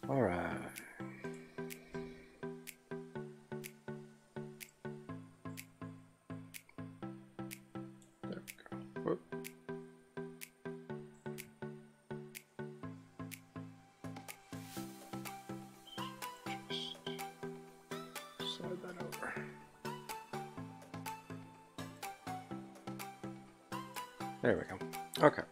All right. There we go. Whoop. Just slide that over. There we go. Okay.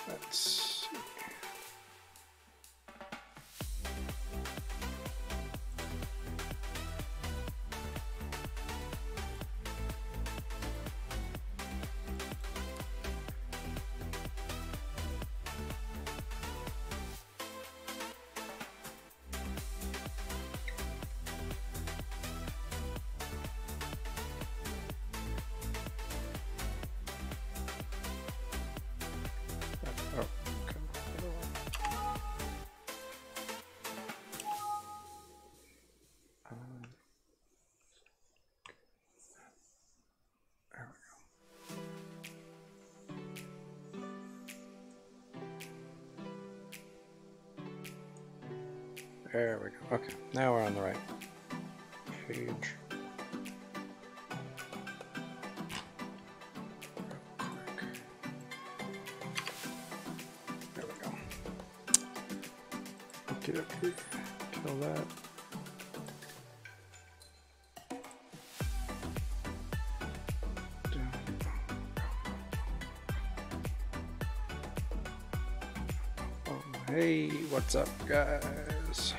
Let's see. Oh, there we go. Okay, now we're on the right page. There we go. Okay, kill that. Hey, what's up, guys?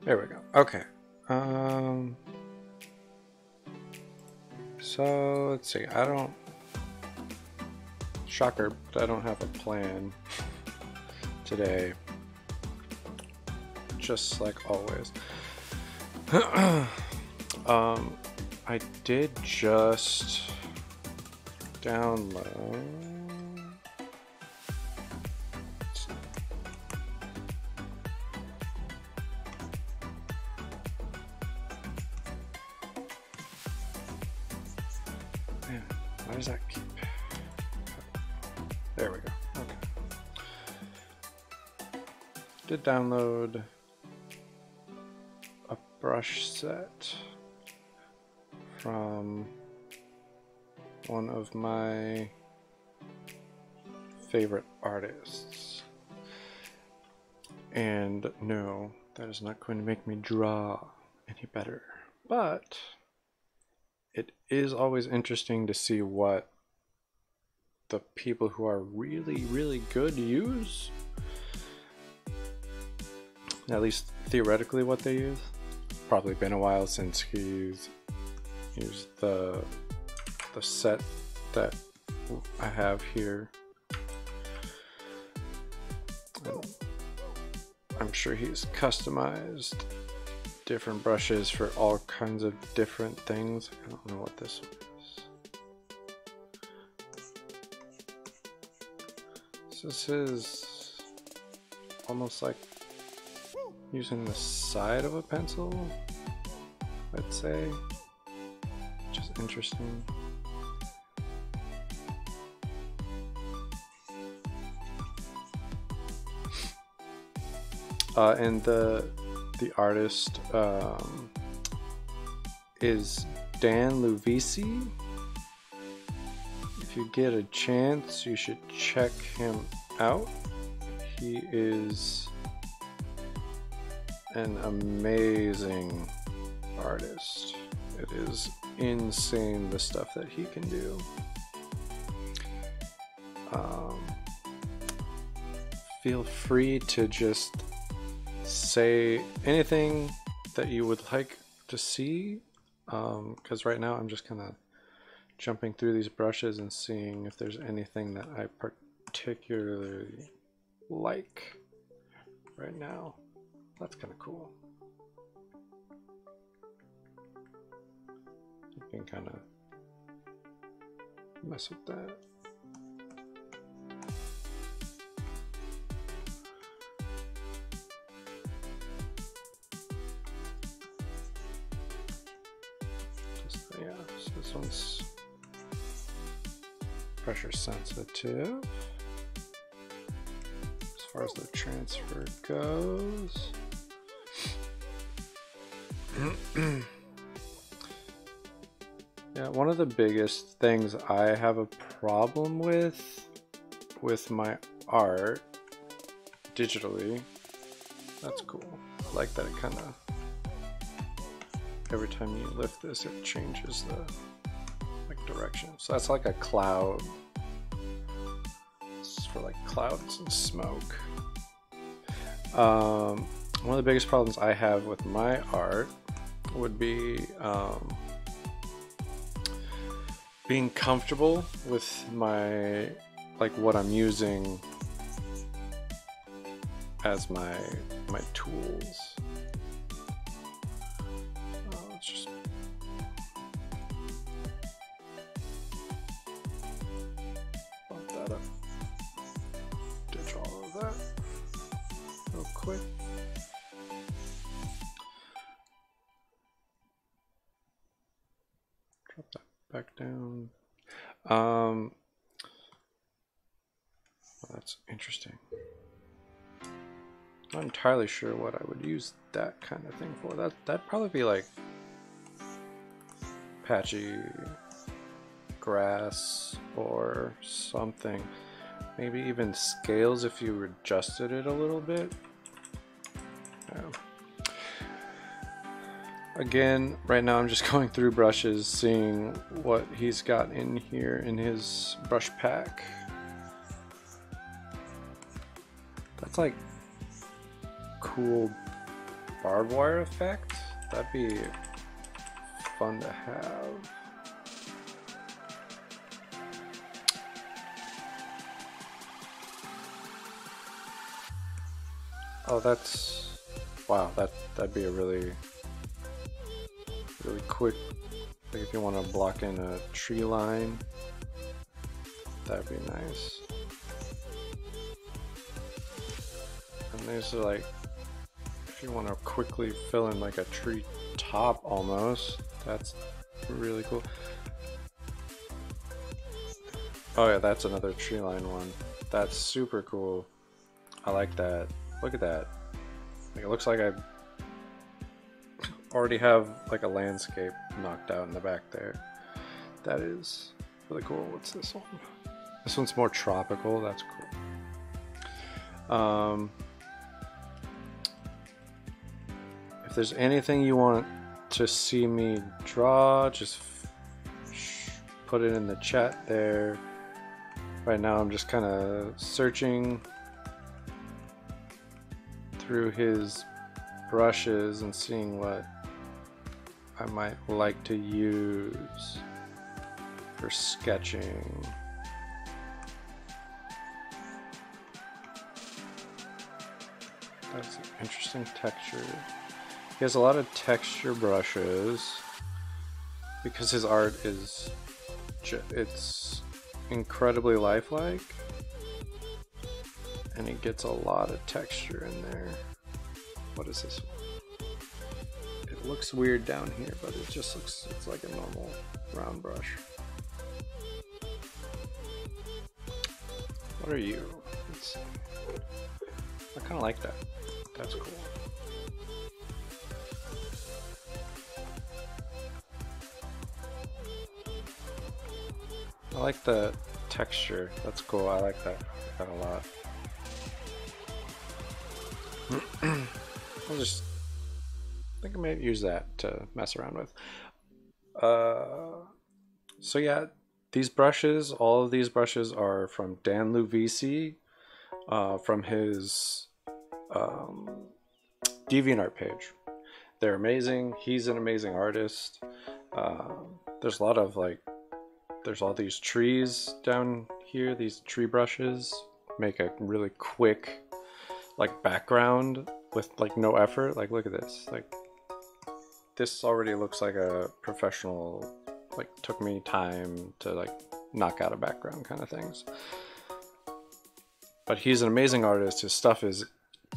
There we go. Okay. So let's see. I don't. Shocker, but I don't have a plan today. Just like always. I did just download. Man, why does that keep? There we go. Okay. Did download a brush set from one of my favorite artists. And no, that is not going to make me draw any better. But it is always interesting to see what the people who are really, really good use. At least theoretically what they use. Probably been a while since he's used the set that I have here. I'm sure he's customized different brushes for all kinds of different things. I don't know what this one is. This is almost like using the side of a pencil, let's say, which is interesting. And the artist is Zann20's. If you get a chance, you should check him out. He is an amazing artist. It is insane the stuff that he can do. Feel free to just say anything that you would like to see, because right now I'm just kind of jumping through these brushes and seeing if there's anything that I particularly like right now. That's kind of cool. You can kind of mess with that. Yeah, so this one's pressure sensitive as far as the transfer goes. Yeah, one of the biggest things I have a problem with my art digitally, that's cool. I like that it kind of, every time you lift this, it changes the direction. So that's like a cloud. It's for like clouds and smoke. One of the biggest problems I have with my art would be being comfortable with my, like what I'm using as my tools. Let's just bump that up, ditch all of that real quick. Drop that back down. Well, that's interesting. Not entirely sure what I would use that kind of thing for. That'd probably be like patchy grass or something. Maybe even scales if you adjusted it a little bit. Yeah. Again, right now I'm just going through brushes, seeing what he's got in here in his brush pack. That's like cool barbed wire effect. That'd be fun to have. Oh, that's, wow, that'd be a really quick, like if you want to block in a tree line, that'd be nice. And these are like, if you want to quickly fill in like a tree top almost, that's really cool. Oh yeah, that's another tree line one. That's super cool. I like that. Look at that. Like, it looks like I already have like a landscape knocked out in the back there. That is really cool. What's this one? This one's more tropical. That's cool. If there's anything you want to see me draw, just put it in the chat there. Right now I'm just kind of searching through his brushes and seeing what I might like to use for sketching. That's an interesting texture. He has a lot of texture brushes because his art is, it's incredibly lifelike, and he gets a lot of texture in there. What is this one? It looks weird down here, but it just looks, it's like a normal round brush. What are you? Let's see. I kind of like that. That's cool. I like the texture. That's cool. I like that a lot. I'll just think I might use that to mess around with. So yeah, these brushes, all of these brushes are from Zann20's, from his DeviantArt page. They're amazing. He's an amazing artist. There's a lot of like there's all these trees down here, these tree brushes make a really quick like background with like no effort. Like look at this, like this already looks like a professional, like took me time to like knock out a background kind of things. But he's an amazing artist. His stuff is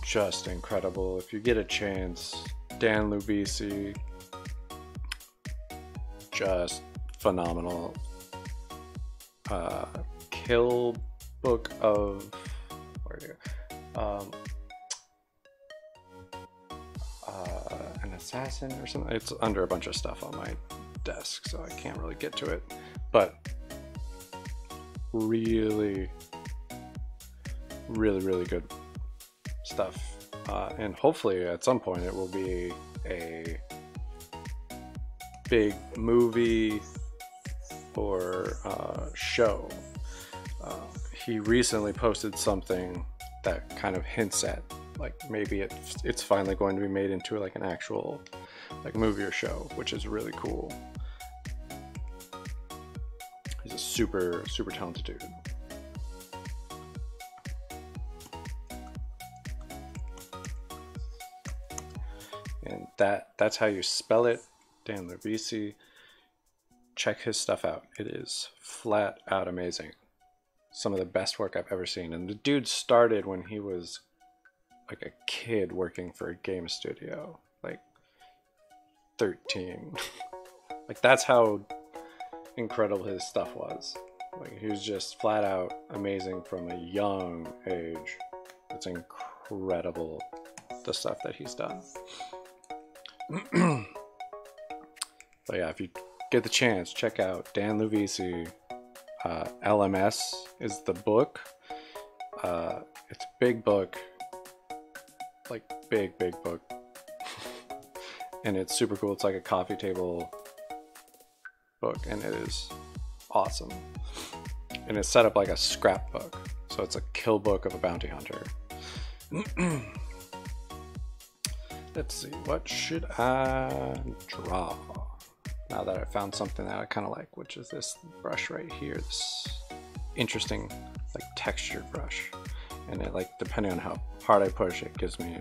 just incredible. If you get a chance, Zann20's, just phenomenal. Kill Book of an assassin or something. It's under a bunch of stuff on my desk, so I can't really get to it. But really, really good stuff. And hopefully at some point it will be a big movie or show. He recently posted something that kind of hints at like maybe it's finally going to be made into like an actual like movie or show, which is really cool. He's a super talented dude. And that's how you spell it, Zann20's. Check his stuff out. It is flat out amazing. Some of the best work I've ever seen. And the dude started when he was like a kid working for a game studio, like 13. Like that's how incredible his stuff was. Like he was just flat out amazing from a young age. It's incredible the stuff that he's done. But yeah, if you get the chance, check out Zann20's. LMS is the book. It's a big book, like big book. And it's super cool. It's like a coffee table book, and it is awesome. And it's set up like a scrapbook, so it's a kill book of a bounty hunter. Let's see, what should I draw now that I found something that I kind of like, which is this brush right here, this interesting like textured brush. And it, like, depending on how hard I push, it gives me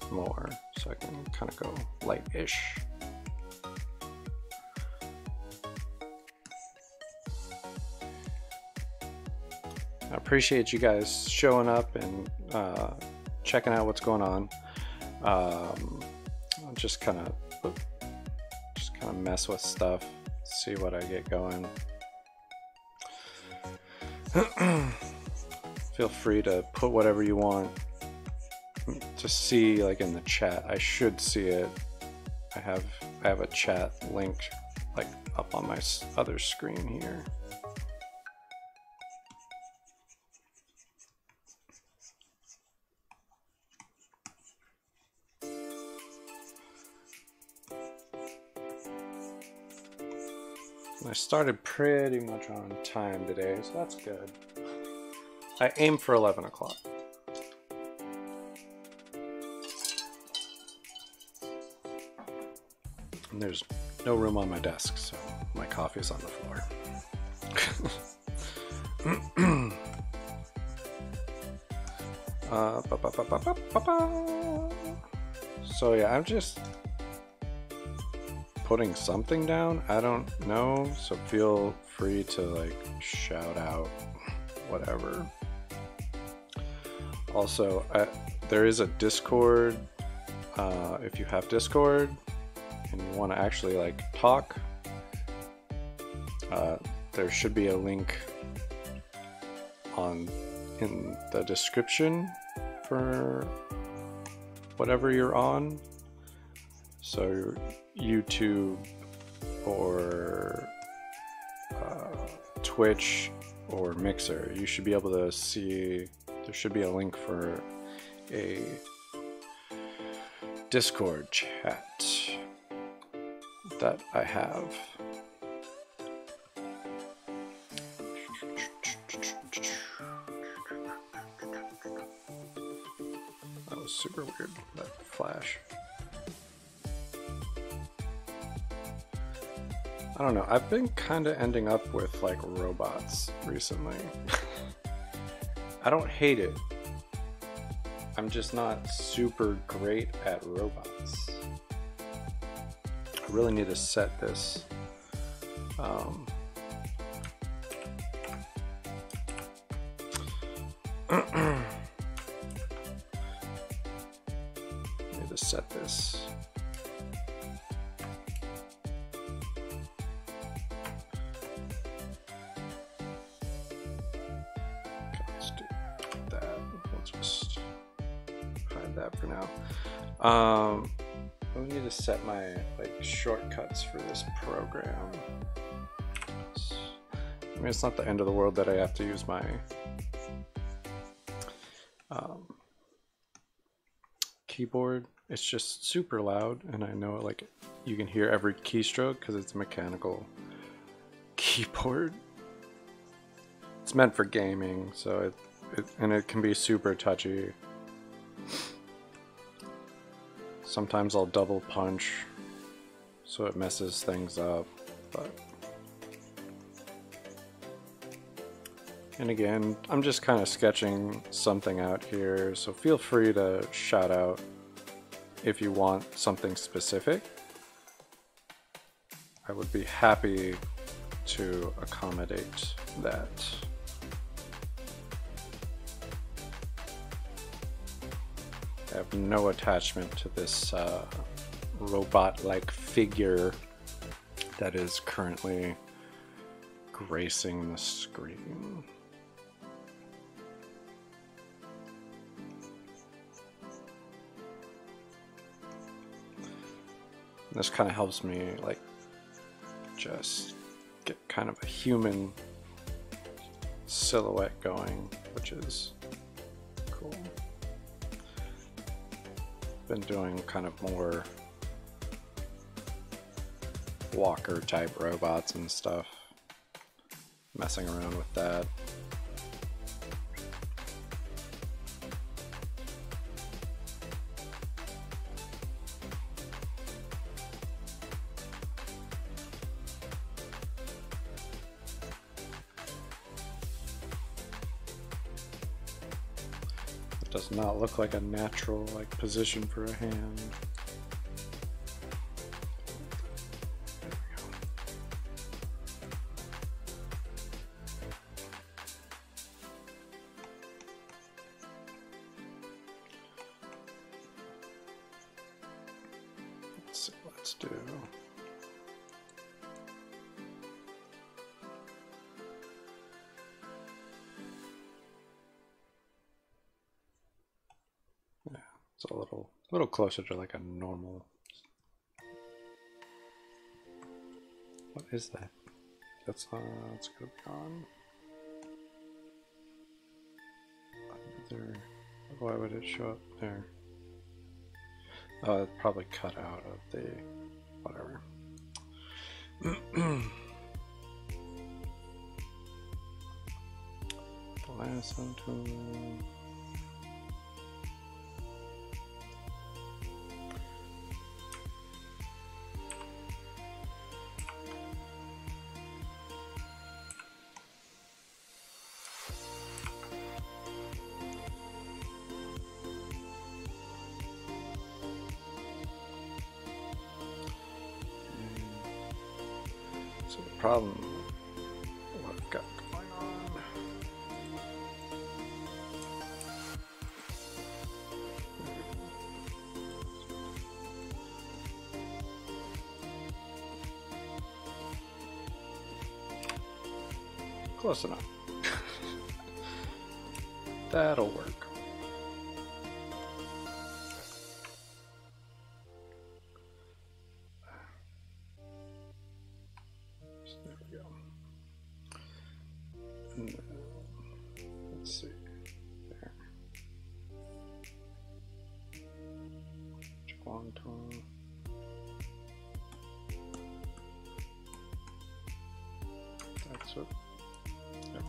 more, so I can kind of go light-ish. I appreciate you guys showing up and checking out what's going on. I'll just kind of mess with stuff, see what I get going. Feel free to put whatever you want to see, like in the chat. I should see it. I have a chat link like up on my other screen here. I started pretty much on time today, so that's good. I aim for 11 o'clock. And there's no room on my desk, so my coffee's on the floor. So yeah, I'm just putting something down. I don't know, so feel free to like shout out whatever. Also, there is a Discord. If you have Discord and you want to actually like talk, there should be a link in the description for whatever you're on. So YouTube or Twitch or Mixer, you should be able to see, there should be a link for a Discord chat that I have. That was super weird, that flash. I don't know. I've been kind of ending up with like robots recently. I don't hate it. I'm just not super great at robots. I really need to set this. Need to set this. For now. I need to set my like shortcuts for this program. I mean, it's not the end of the world that I have to use my keyboard. It's just super loud, and I know like you can hear every keystroke because it's a mechanical keyboard. It's meant for gaming, so it can be super touchy. Sometimes I'll double punch, so it messes things up, but... And again, I'm just kind of sketching something out here, so feel free to shout out if you want something specific. I would be happy to accommodate that. I have no attachment to this robot-like figure that is currently gracing the screen. This kind of helps me like just get kind of a human silhouette going, which is cool. Been doing kind of more walker type robots and stuff, messing around with that. Does not look like a natural like position for a hand. There we go. Let's see, let's do. It's a little closer to like a normal. What is that? That's gonna be on. There. Why would it show up there? Oh, it probably cut out of the whatever. The last one to. So the problem, what I've got going on. Close enough. That'll work. Let's see. There. Quantum. That's what. There we go.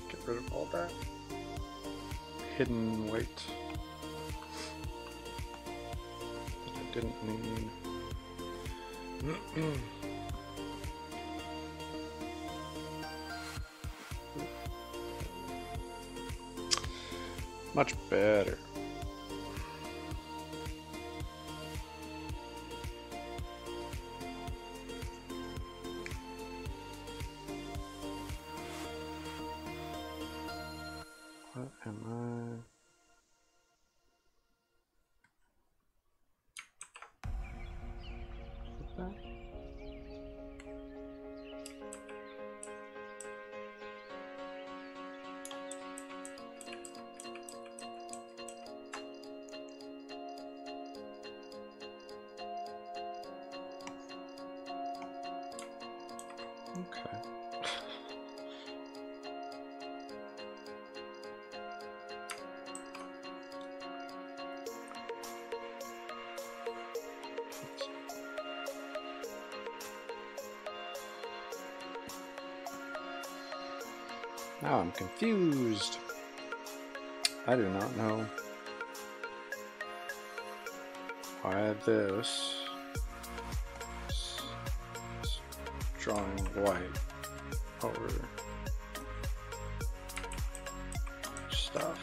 Get rid of all that hidden weight that I didn't need. Much better. What am I? What's that? Okay. Now I'm confused. I do not know why this is drawing white over stuff.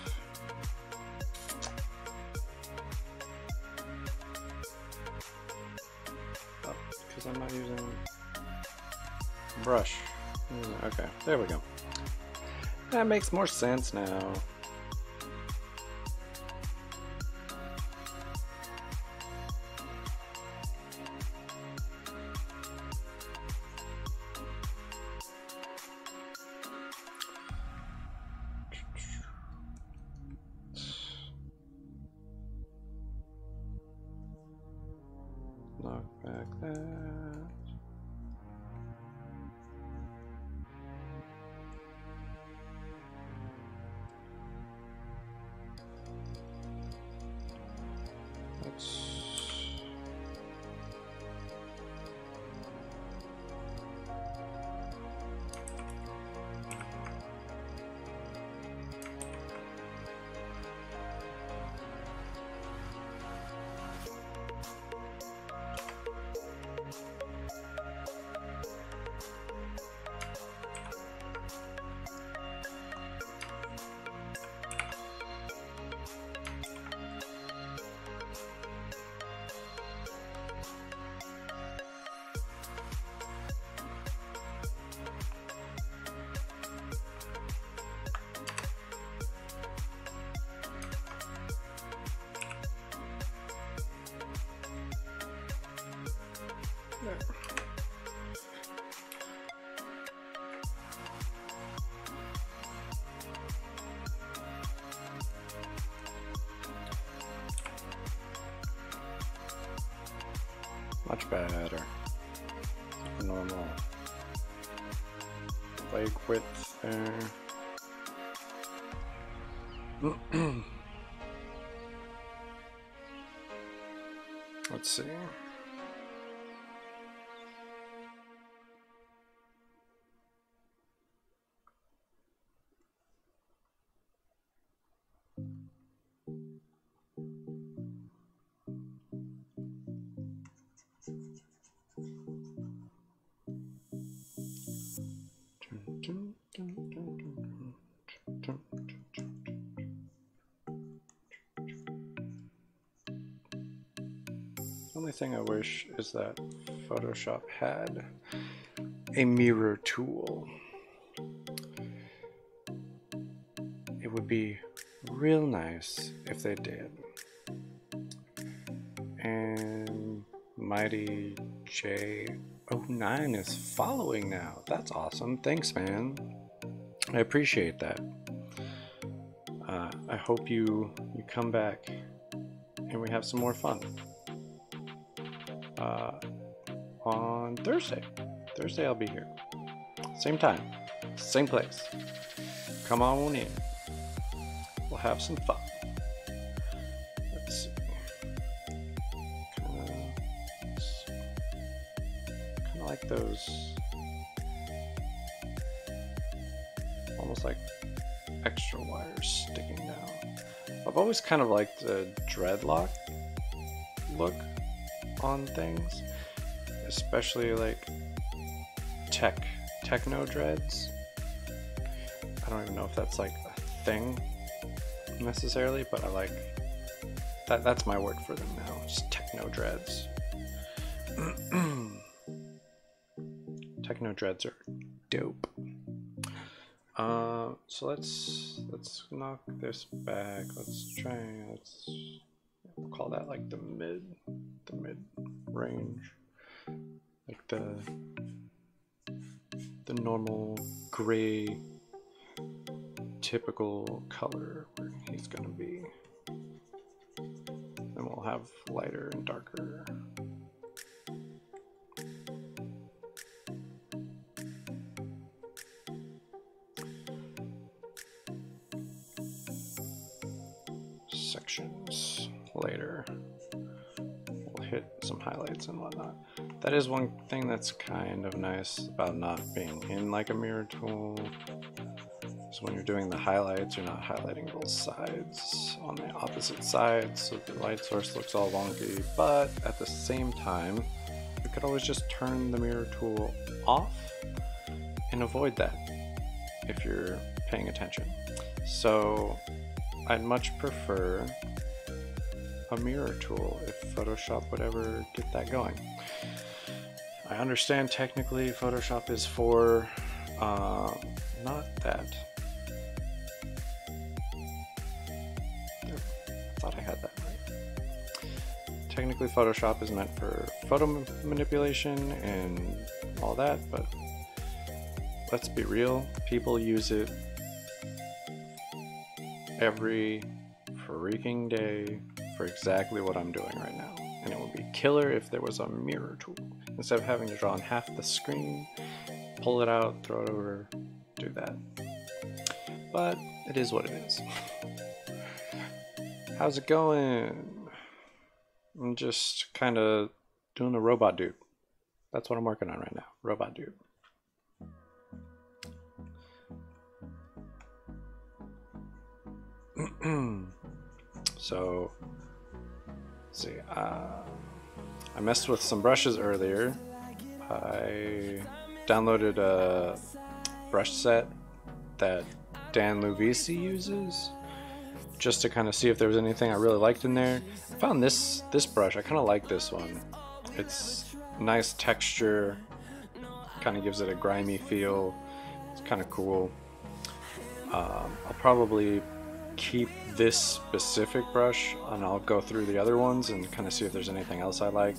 Oh, because I'm not using a brush. Okay, there we go. That makes more sense now. Knock back that. Much better. Normal leg width there. Let's see. The only thing I wish is that Photoshop had a mirror tool. It would be real nice if they did. And Mighty J09 is following now. That's awesome. Thanks, man. I appreciate that. I hope you come back and we have some more fun. On Thursday. Thursday I'll be here. Same time, same place. Come on in. We'll have some fun. Let's see. Kind of like those, almost like extra wires sticking down. I've always kind of liked the dreadlock look on things, especially like techno dreads. I don't even know if that's like a thing necessarily, but I like that. That's my word for them now, just techno dreads. Techno dreads are dope. So let's knock this back. Let's call that like the mid range, like the normal gray typical color where he's gonna be. Then we'll have lighter and darker. Sections later. We'll hit some highlights and whatnot. That is one thing that's kind of nice about not being in like a mirror tool. So when you're doing the highlights, you're not highlighting both sides on the opposite sides, so the light source looks all wonky, but at the same time, you could always just turn the mirror tool off and avoid that if you're paying attention. So I'd much prefer a mirror tool if Photoshop would ever get that going. I understand technically Photoshop is for not that. I thought I had that right. Technically Photoshop is meant for photo manipulation and all that, but let's be real, people use it every freaking day for exactly what I'm doing right now. And it would be killer if there was a mirror tool. Instead of having to draw on half the screen, pull it out, throw it over, do that. But it is what it is. How's it going? I'm just kind of doing a robot dude. That's what I'm working on right now. Robot dude. So, let's see. I messed with some brushes earlier. I downloaded a brush set that Zann20's uses just to kind of see if there was anything I really liked in there. I found this brush. I kind of like this one. It's nice texture, kind of gives it a grimy feel. It's kind of cool. I'll probably keep this specific brush and I'll go through the other ones and kind of see if there's anything else I like.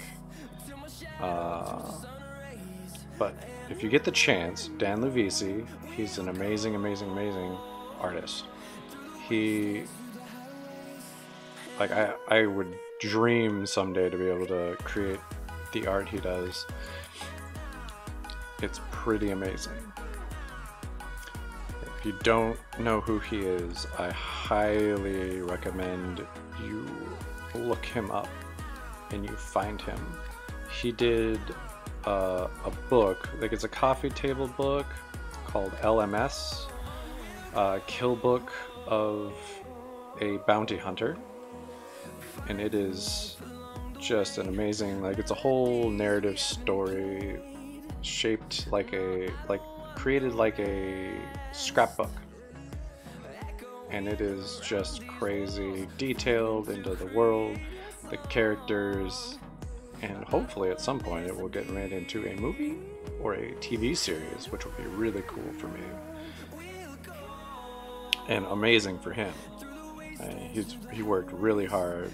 But if you get the chance, Zann20's, he's an amazing artist. He, like, I would dream someday to be able to create the art he does. It's pretty amazing. If you don't know who he is, I highly recommend you look him up and you find him. He did a book, like it's a coffee table book called LMS, Kill Book of a Bounty Hunter, and it is just an amazing, like it's a whole narrative story shaped like created like a scrapbook, and it is just crazy detailed into the world, the characters, and hopefully at some point it will get made into a movie or a TV series, which would be really cool for me and amazing for him. He worked really hard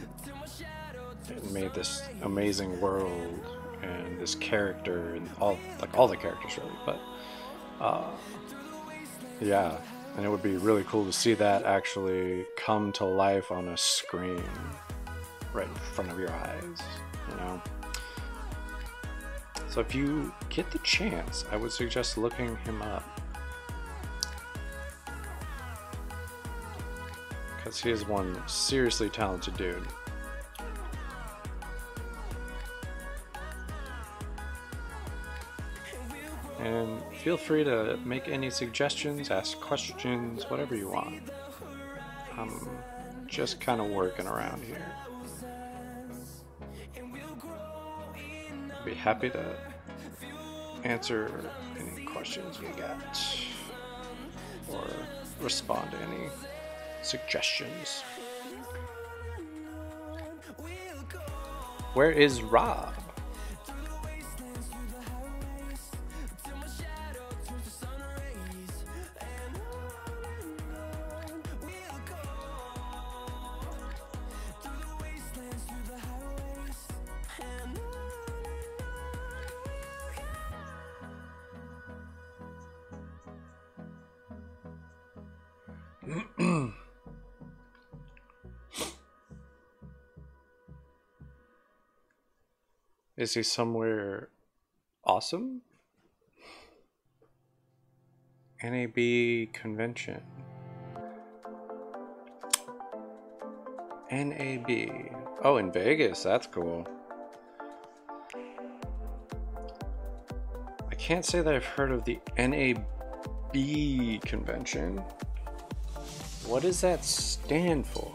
and made this amazing world and this character and all the characters really, but yeah, and it would be really cool to see that actually come to life on a screen right in front of your eyes, you know. So if you get the chance, I would suggest looking him up, because he is one seriously talented dude. And feel free to make any suggestions, ask questions, whatever you want. I'm just kind of working around here. Be happy to answer any questions you got or respond to any suggestions. Where is Rob? Is he somewhere awesome? NAB convention. NAB. Oh, in Vegas. That's cool. I can't say that I've heard of the NAB convention. What does that stand for?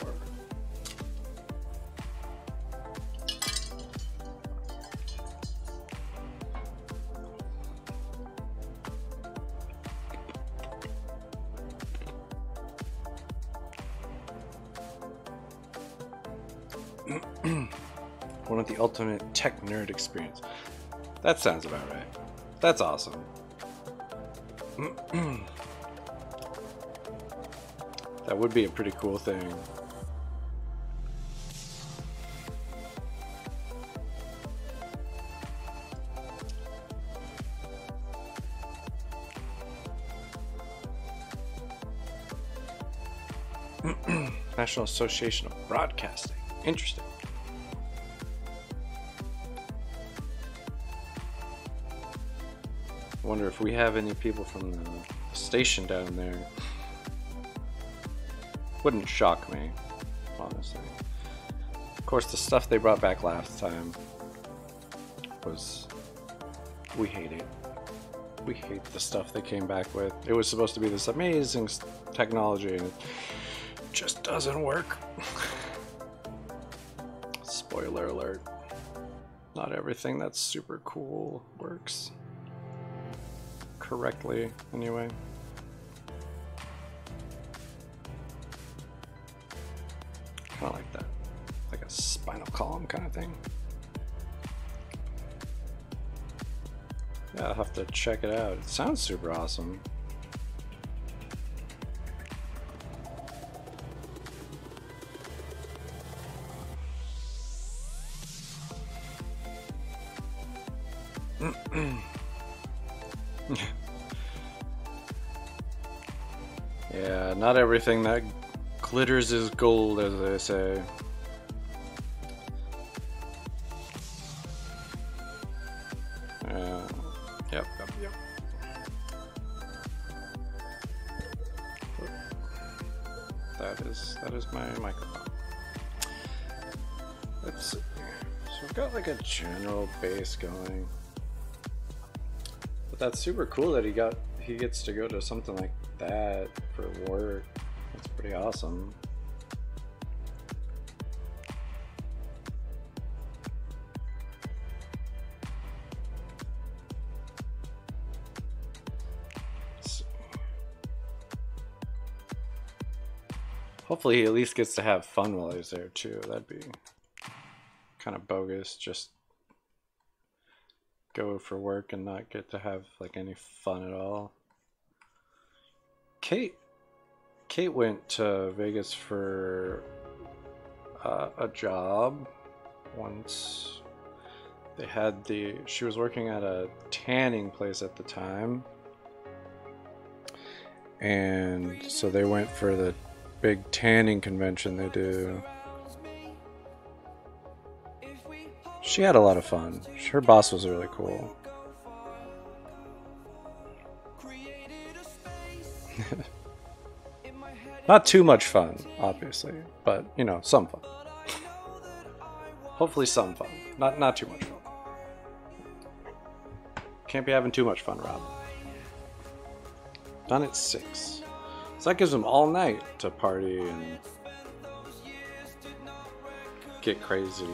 One of the ultimate tech nerd experience. That sounds about right. That's awesome. That would be a pretty cool thing. National Association of Broadcasting. Interesting. Wonder if we have any people from the station down there. Wouldn't shock me, honestly. Of course, the stuff they brought back last time was... we hate it. We hate the stuff they came back with. It was supposed to be this amazing technology, and it just doesn't work. Spoiler alert. Not everything that's super cool works correctly, anyway. Kind of like that. Like a spinal column kind of thing. Yeah, I'll have to check it out. It sounds super awesome. Yeah, not everything that glitters is gold, as they say. Yep. That is my microphone. Let's see. So we've got like a general bass going. But that's super cool that he gets to go to something like that for work. That's pretty awesome. Hopefully he at least gets to have fun while he's there too. That'd be kind of bogus, just go for work and not get to have like any fun at all. Kate went to Vegas for a job once. They had she was working at a tanning place at the time, and so they went for the big tanning convention they do. She had a lot of fun. Her boss was really cool. Not too much fun, obviously, but you know, some fun. Hopefully some fun. Not too much fun. Can't be having too much fun, Rob. Done at 6. So that gives them all night to party and get crazy.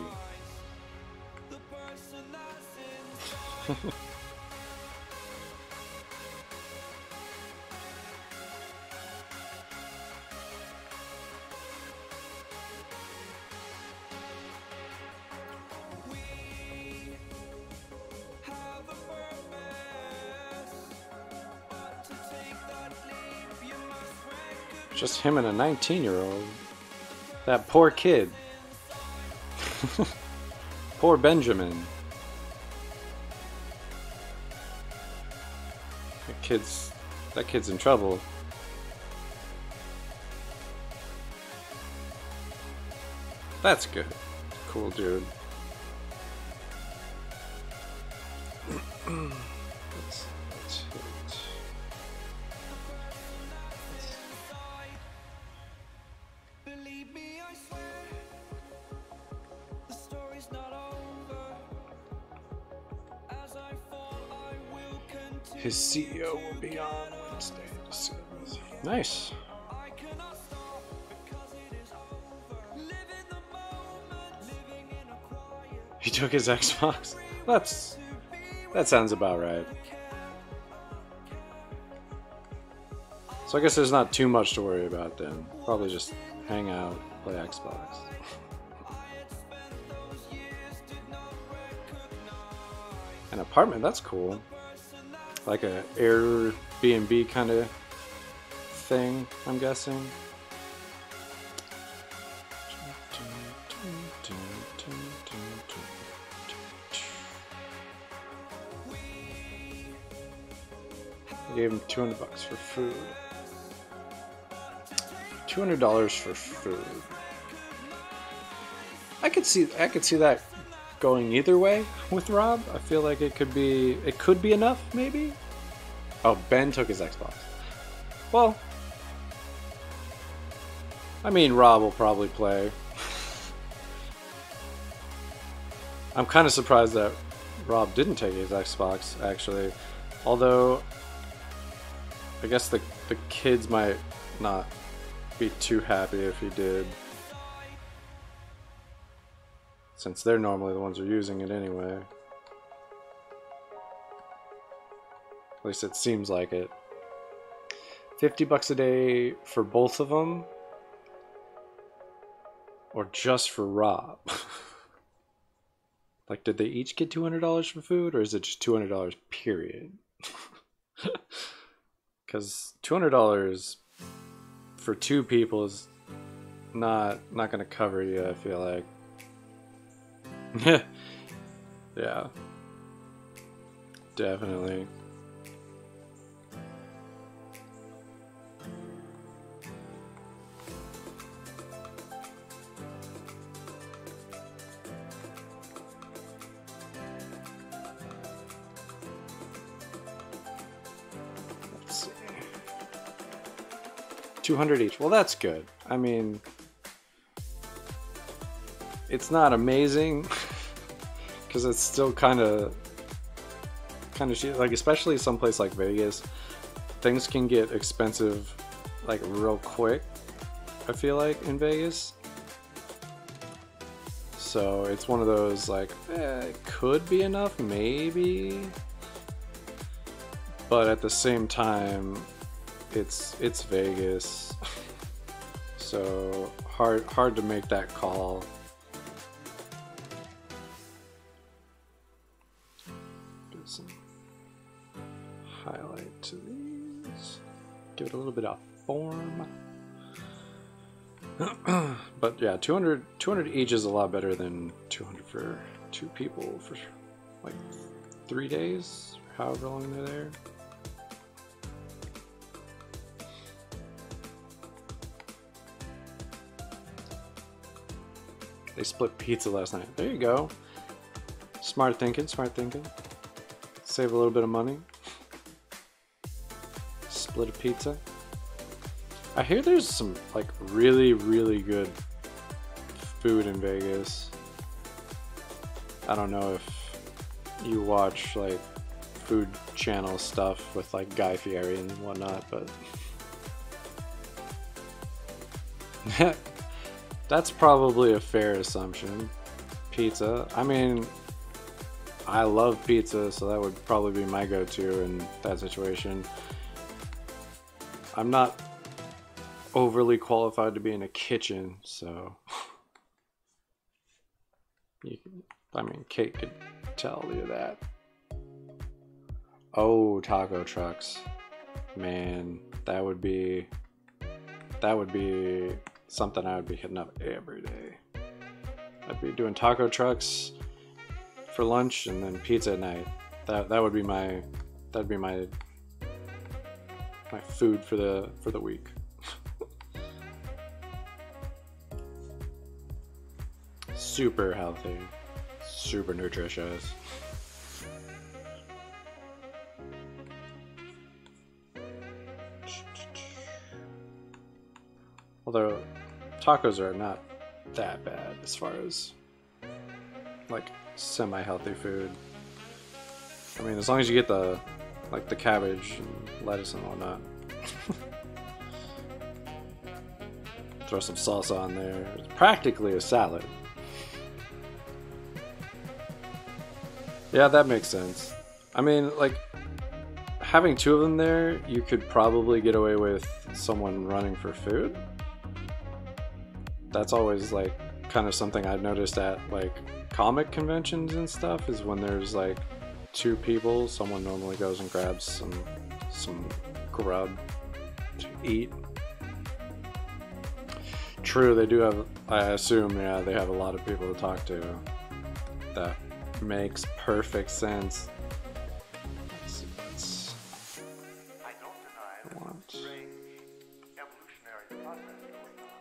Just him and a 19-year-old. That poor kid. Poor Benjamin. That kid's in trouble. That's good. Cool dude. That's it. His CEO will be on Wednesday. Nice. He took his Xbox. That sounds about right. So I guess there's not too much to worry about then. Probably just hang out, play Xbox. An apartment, that's cool. Like a Airbnb kind of thing, I'm guessing. I gave him $200 for food. $200 for food. I could see that going either way with Rob. I feel like it could be enough, maybe. Oh, Ben took his Xbox. Well, I mean, Rob will probably play. I'm kind of surprised that Rob didn't take his Xbox, actually. Although, I guess the kids might not be too happy if he did, since they're normally the ones who are using it anyway. At least it seems like it. $50 a day for both of them? Or just for Rob? Like, did they each get $200 for food, or is it just $200 period? Because $200 for 2 people is not gonna cover you, I feel like. Yeah. Definitely. Let's see. 200 each. Well, that's good. I mean, it's not amazing because it's still kind of shit. Like, especially someplace like Vegas, things can get expensive like real quick, I feel like, in Vegas. So it's one of those like, it could be enough, maybe, but at the same time, it's Vegas, so hard to make that call. Do some highlight to these. Give it a little bit of form. But yeah, 200 each is a lot better than 200 for 2 people for like 3 days, however long they're there. They split pizza last night. There you go. Smart thinking, smart thinking. Save a little bit of money. Split a pizza. I hear there's some like really good food in Vegas. I don't know if you watch like food channel stuff with like Guy Fieri and whatnot, but that's probably a fair assumption. Pizza. I mean, I love pizza, so that would probably be my go-to in that situation. I'm not overly qualified to be in a kitchen, so I mean, Kate could tell you that. Oh, taco trucks. Man, that would be something I would be hitting up every day. I'd be doing taco trucks for lunch and then pizza at night. That would be my food for the week. Super healthy, super nutritious. Although tacos are not that bad as far as like semi-healthy food. I mean, as long as you get the cabbage and lettuce and whatnot. Throw some salsa on there. It's practically a salad. Yeah, that makes sense. I mean, like, having two of them there, you could probably get away with someone running for food. That's always, like, kind of something I've noticed at, like, comic conventions and stuff, is when there's, like, two people, someone normally goes and grabs some grub to eat. True, they do have, I assume, yeah, they have a lot of people to talk to. That makes perfect sense. Let's see what's... I don't deny that strange evolutionary process going on,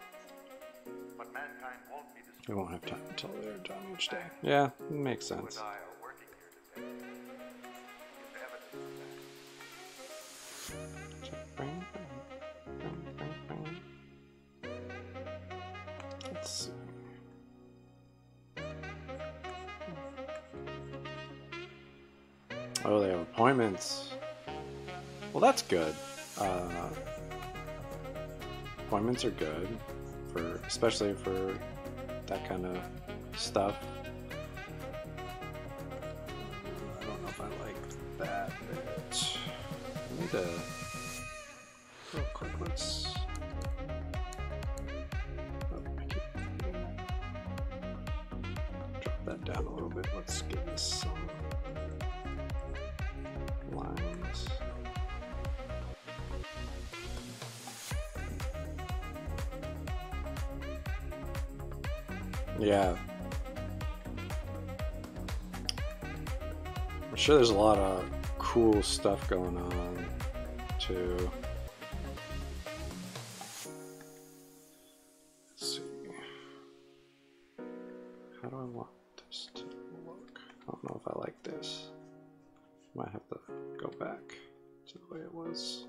but mankind won't be destroyed. We won't have time until they're done each day. Yeah, it makes sense. You and I are working here today. Is evidence of that. Let's see. Oh, they have appointments. Well, that's good. Appointments are good, especially for that kind of stuff. I don't know if I like that bit. I need to real quick. Let's. Drop that down a little bit. Let's give this some lines. Yeah. I'm sure there's a lot of cool stuff going on too. Let's see. How do I want this to look? I don't know if I like this. Might have to go back to the way it was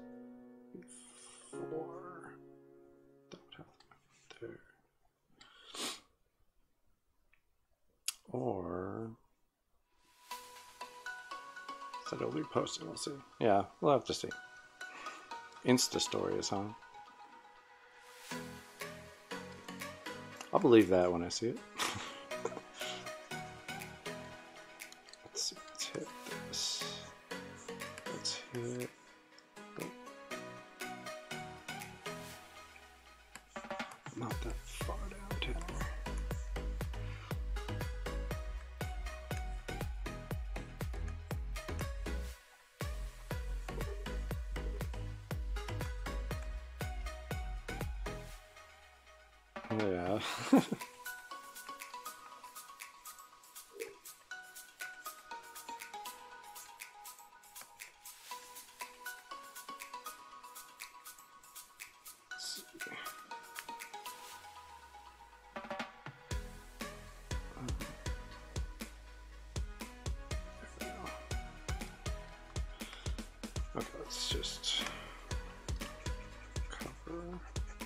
before. That would have to go there. Or so it'll be posted, we'll see. Yeah, we'll have to see. Insta stories, huh? I'll believe that when I see it. Let's see, let's hit this. Let's hit. Oh. Not that far downtown. Yeah. Okay, let's just cover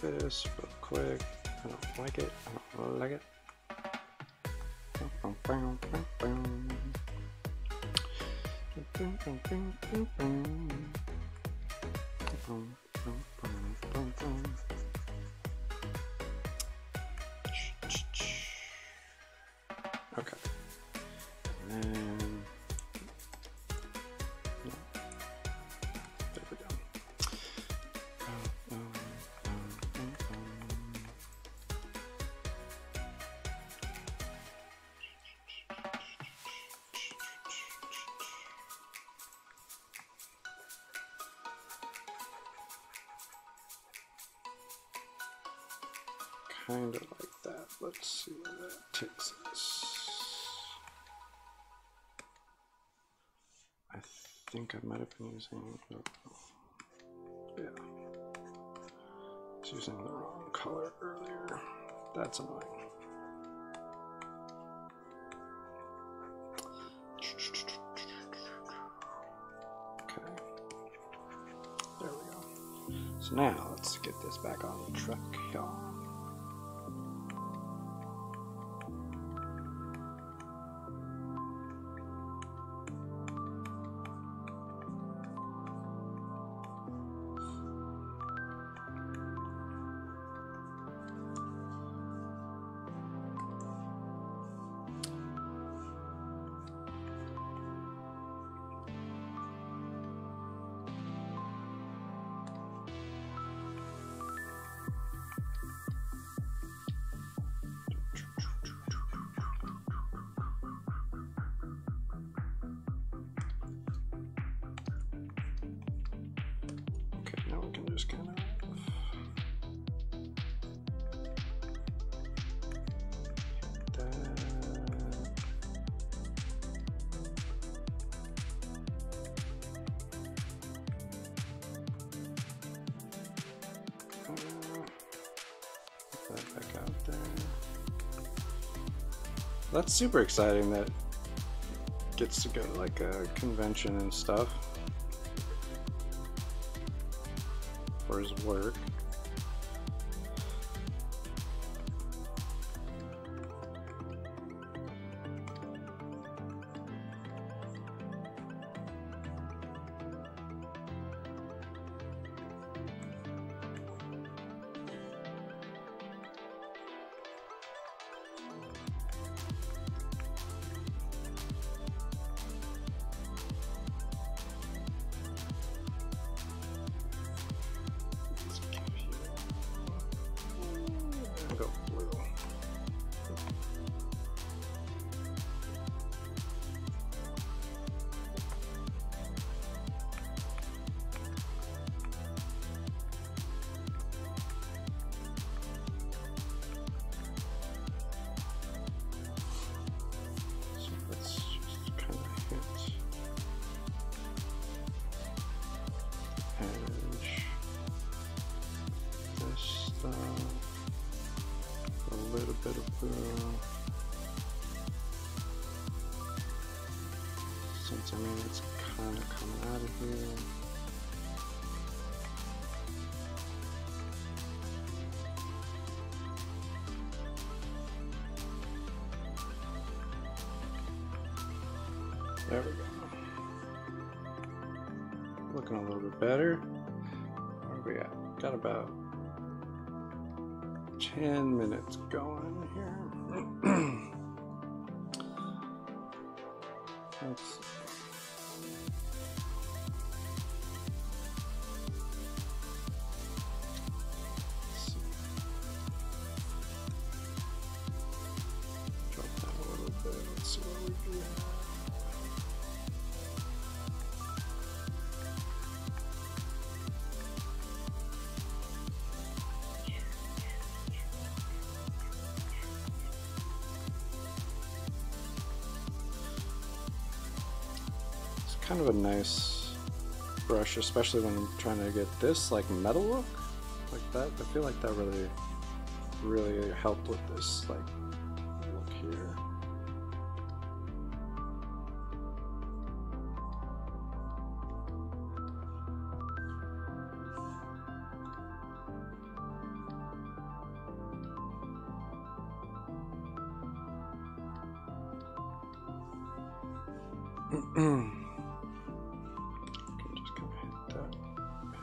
this real quick. I don't like it. I don't like it. Okay. And then there we go. Kind of like that. Let's see where that takes us. I think I might have been using, yeah, I was using the wrong color earlier. That's annoying. Okay, there we go. So now let's get this back on the truck here. Now we can just kind of put that back out there. That's super exciting that gets to go to like a convention and stuff for his work. Go blue. So let's just kind of hit edge this stuff. A little bit of blue. Since I mean it's kind of coming out of here. There we go. Looking a little bit better. Where are we at? Got about 10 minutes going here. Let's see. Drop that a little bit. Let's see what we do. Kind of a nice brush, especially when I'm trying to get this like metal look like that. I feel like that really helped with this like look here.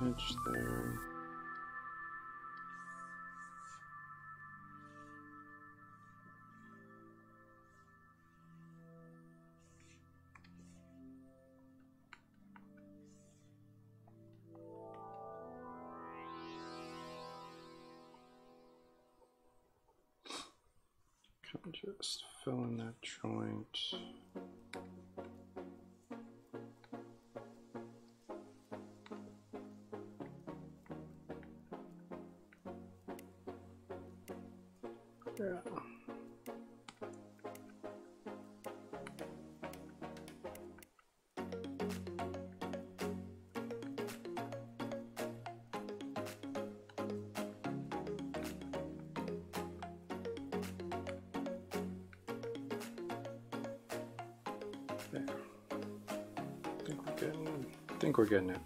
edge there. Just fill in that joint. Yeah. I think we're getting it.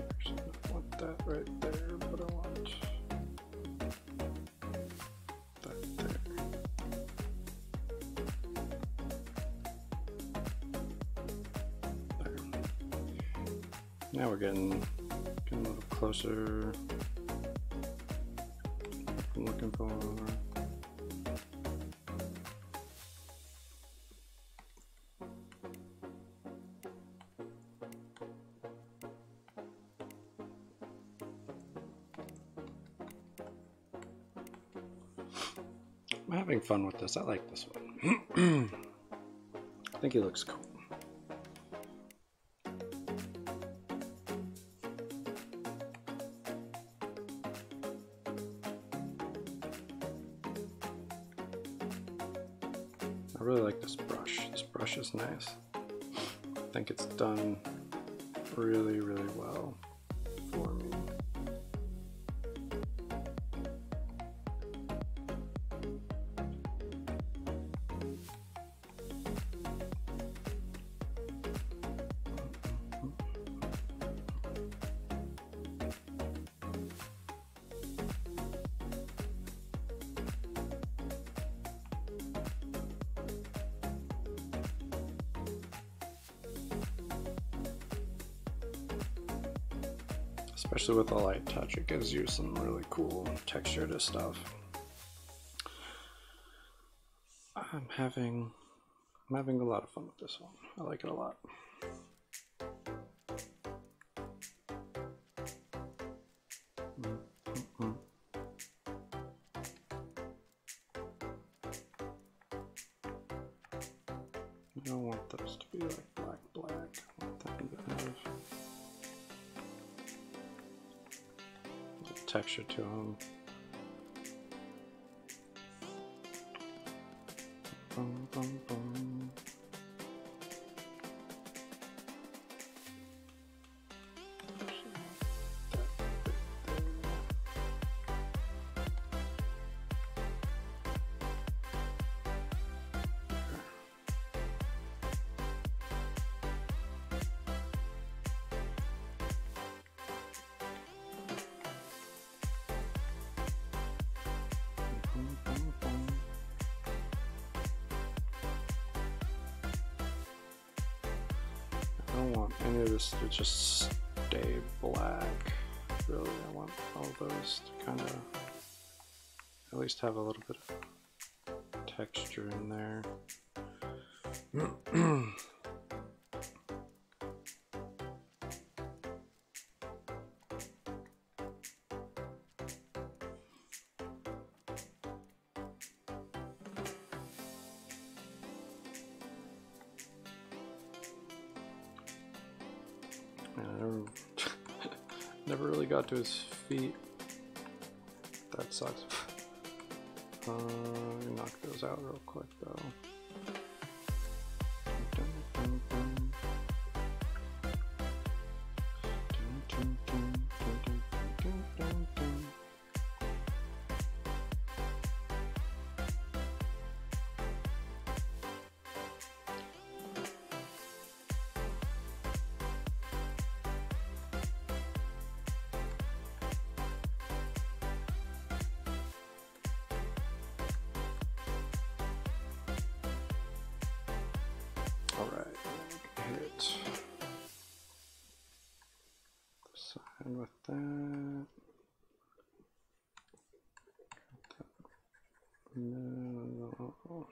Actually, I don't want that right there, but I want that there. There. Now we're getting a little closer. I'm looking for. I'm having fun with this. I like this one. I think he looks cool. I really like this brush. This brush is nice. I think it's done really, really well for me. Especially with a light touch, it gives you some really cool texture to stuff. I'm having a lot of fun with this one. I like it a lot. I don't want those to be like black. I want them to have texture to them. Boom, boom, boom. I don't want any of this to just stay black. Really, I want all those to kind of at least have a little bit of texture in there. Never really got to his feet. That sucks. Knock those out real quick though. it. Side with that. No.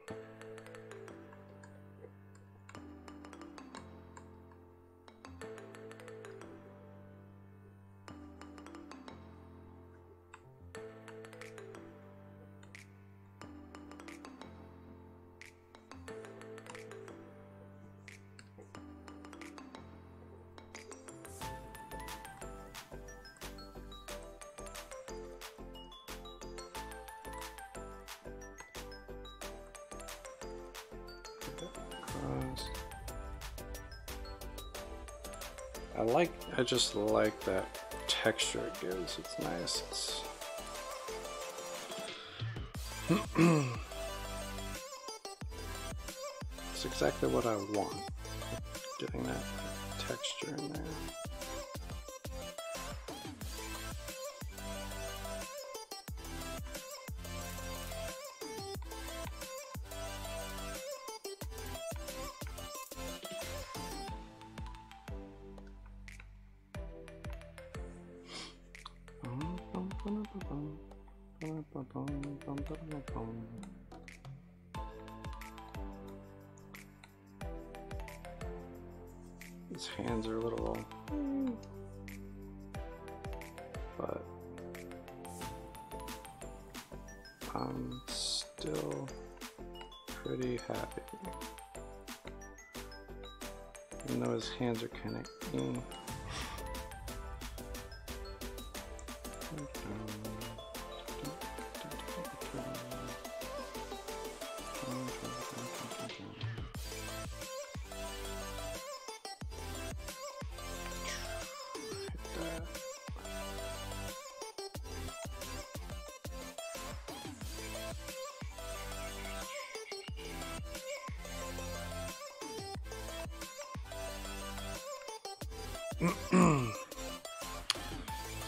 I just like that texture it gives. It's nice. It's exactly what I want. Getting that texture in there. His hands are a little, but I'm still pretty happy. Even though his hands are kind of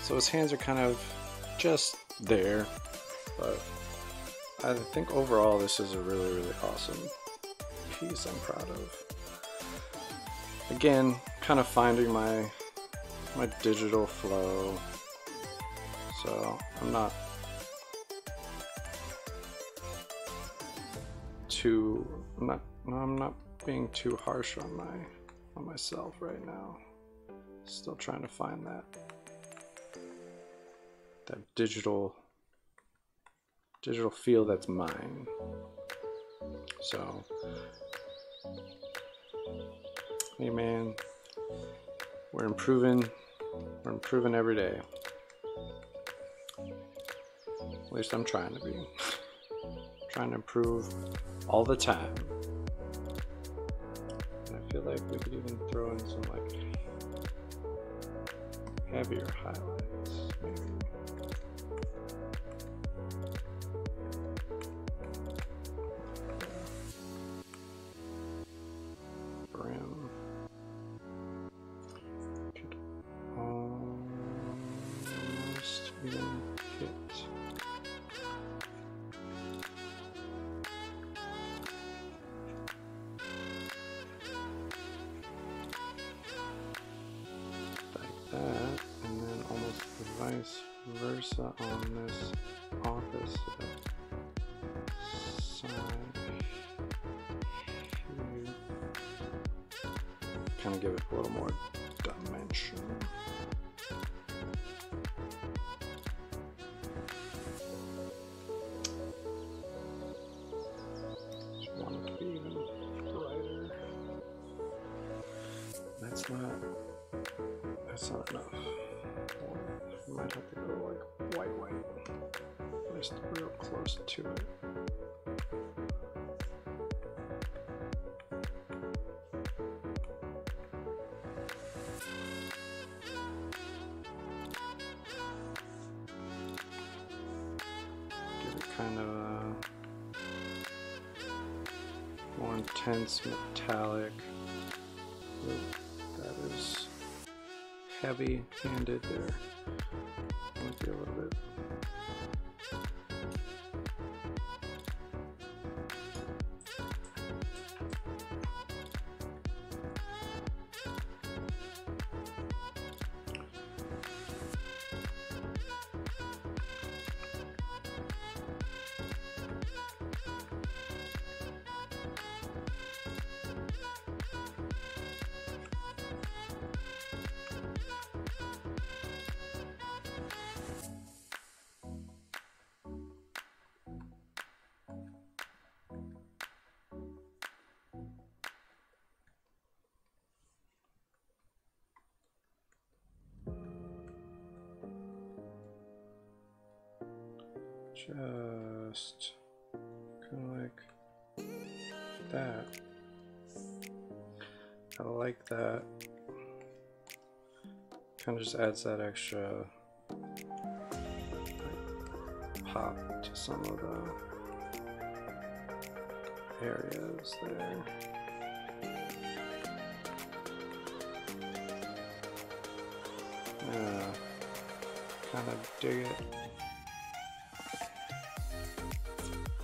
so his hands are kind of just there, but I think overall this is a really, really awesome piece I'm proud of. Again, kind of finding my digital flow, so I'm not being too harsh on myself right now. Still trying to find that digital feel that's mine. So, hey man, we're improving every day. At least I'm trying to be. Trying to improve all the time. And I feel like we could even throw in some like heavier highlights, maybe. Brim. Could almost even hit. That, and then almost the vice versa on this opposite side here. Kind of give it a little more dimension. Just want it to be even brighter. That's not enough. We might have to go like white, at least real close to it. Give it kind of a more intense metallic. That is heavy-handed there. Might be a little bit. Just kind of like that. I like that. Kind of just adds that extra pop to some of the areas there. Yeah, kind of dig it.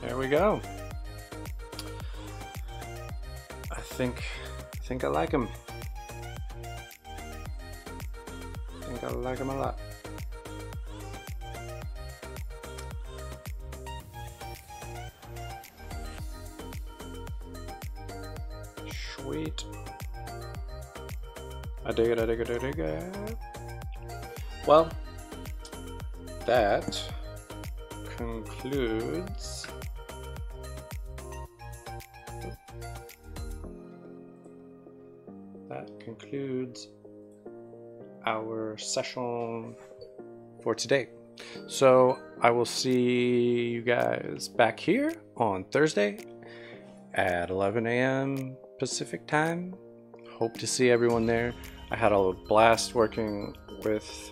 There we go. I think I like him. I think I like him a lot. Sweet. I dig it, I dig it, I dig it. Well, that concludes our session for today. So I will see you guys back here on Thursday at 11 a.m. Pacific time. Hope to see everyone there. I had a blast working with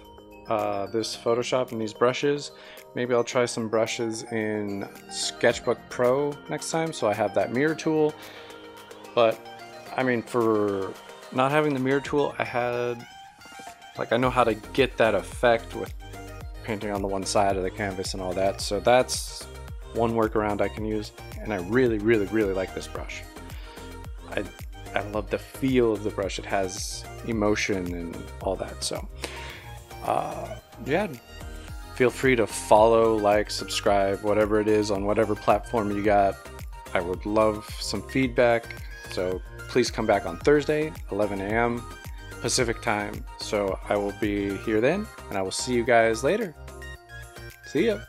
this Photoshop and these brushes. Maybe I'll try some brushes in Sketchbook Pro next time, so I have that mirror tool. But I mean, for not having the mirror tool, I know how to get that effect with painting on the one side of the canvas and all that. So that's one workaround I can use, and I really like this brush. I love the feel of the brush. It has emotion and all that. So yeah, feel free to follow, like, subscribe, whatever it is on whatever platform you got. I would love some feedback. So please come back on Thursday, 11 a.m. Pacific time. So I will be here then, and I will see you guys later. See ya.